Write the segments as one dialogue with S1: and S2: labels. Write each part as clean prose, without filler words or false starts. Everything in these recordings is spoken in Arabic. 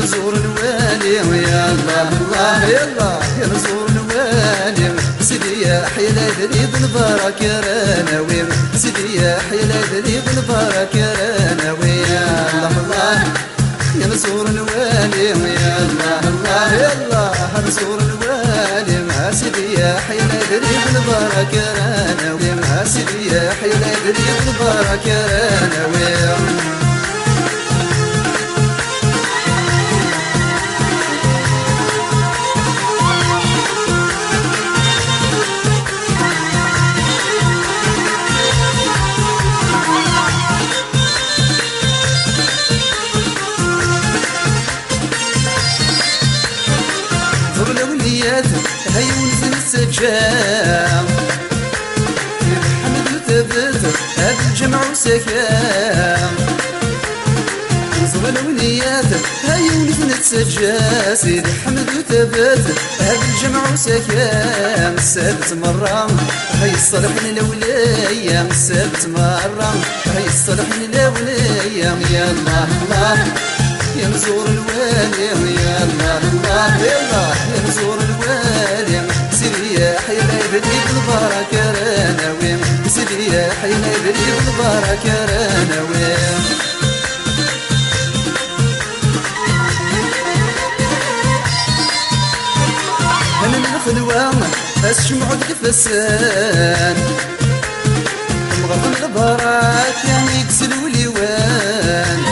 S1: نزور الوالي ويا الله الله يلا يا نزور الوالي سيدي يا حيلة ذريب البرك يا راناوي سيدي يا حيلة ذريب البرك يا راناوي يا الله الله يا نزور الوالي ويا الله الله يلا نزور الوالي مع سيدي يا حيلة ذريب البرك يا راناوي مع سيدي يا حيلة ذريب البرك يا راناوي هاي ونزل السجام الحمد وثبت هذا الجمع وسكام نصر الأوليات هاي ونزل السجام سيدي حمد وثبت هذا الجمع وسكام السبت مرة هاي الصالحين الأوليام السبت مرة هاي الصالحين الأوليام يا الله الله يا نزور الوالي يا الله الله يلا يا نزور الوالي سيدي يا حيلة ذريب البرك يا راناوي سيدي يا حيلة ذريب البرك يا راناوي أنا من الخلوة الشمع الفسان مغرب البرك يعني يكسل وليوان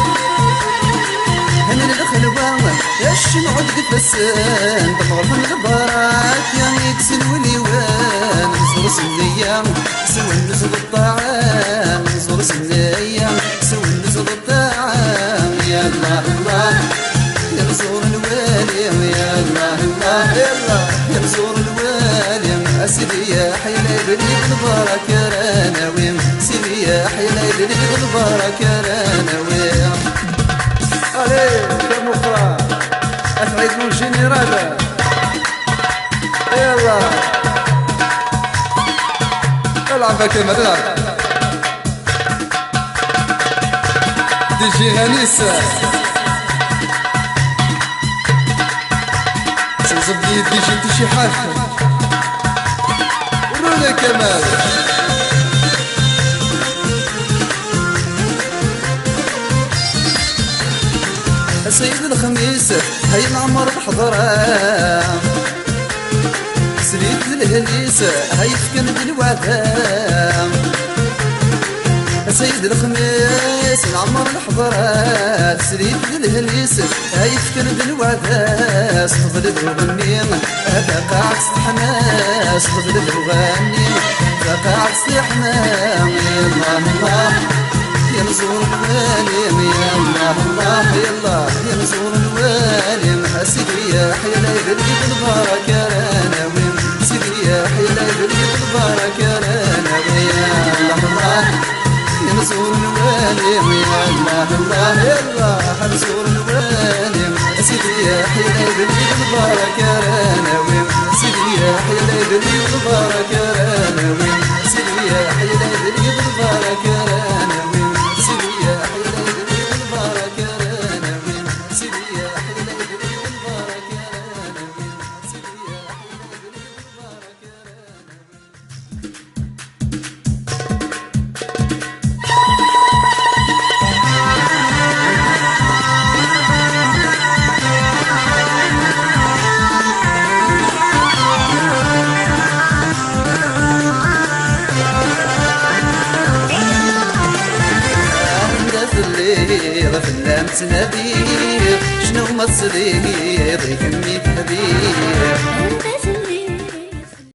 S1: الشمع الفسان بمغرب البرك يعني يكسل وليوان نزور سنية سوى النزل الطعام نزور سنية سوى النزل الطعام يا الله الله يا نزور الوالي يا الله الله يلا يا نزور الوالي سيدي يا حيلة ذريب البرك يا راناوي سيدي يا حيلة ذريب البرك يا راناوي عليك يا مخرج أسعد من جنرال يلا العب كلمة العب ديجي غنيسة زبدي ديجي تشي حالك ورونا كمال سيد الخميس هاي العمر بحضرة سريد الهليس هاي فكن بالوعدام سيد الخميس العمر بحضرة سريد الهليس هاي فكن بالوعدام تفضل تغني هذا قاعد حماس تفضل تغني هذا قاعد حمام الله الله يا نزور الوالي يا الله الله يلا يا نزور الوالي سيدي يا حيلة ذريب البرك يا راناوي سيدي يا حيلة ذريب البرك يا راناوي يا الله الله يا نزور الوالي يا الله الله يلا نزور الوالي سيدي يا حيلة ذريب البرك يا راناوي سيدي يا حيلة ذريب البرك يا راناوي سيدي يا حيلة ذريب البرك يا راناوي سيدي يا حيلة ذريب البرك يا راناوي سيدي يا حيلة ذريب البرك يا راناوي سيدي يا حيلة ذريب البرك يا فلان تنادي شنو ما تصدي ضيف ميت حبيب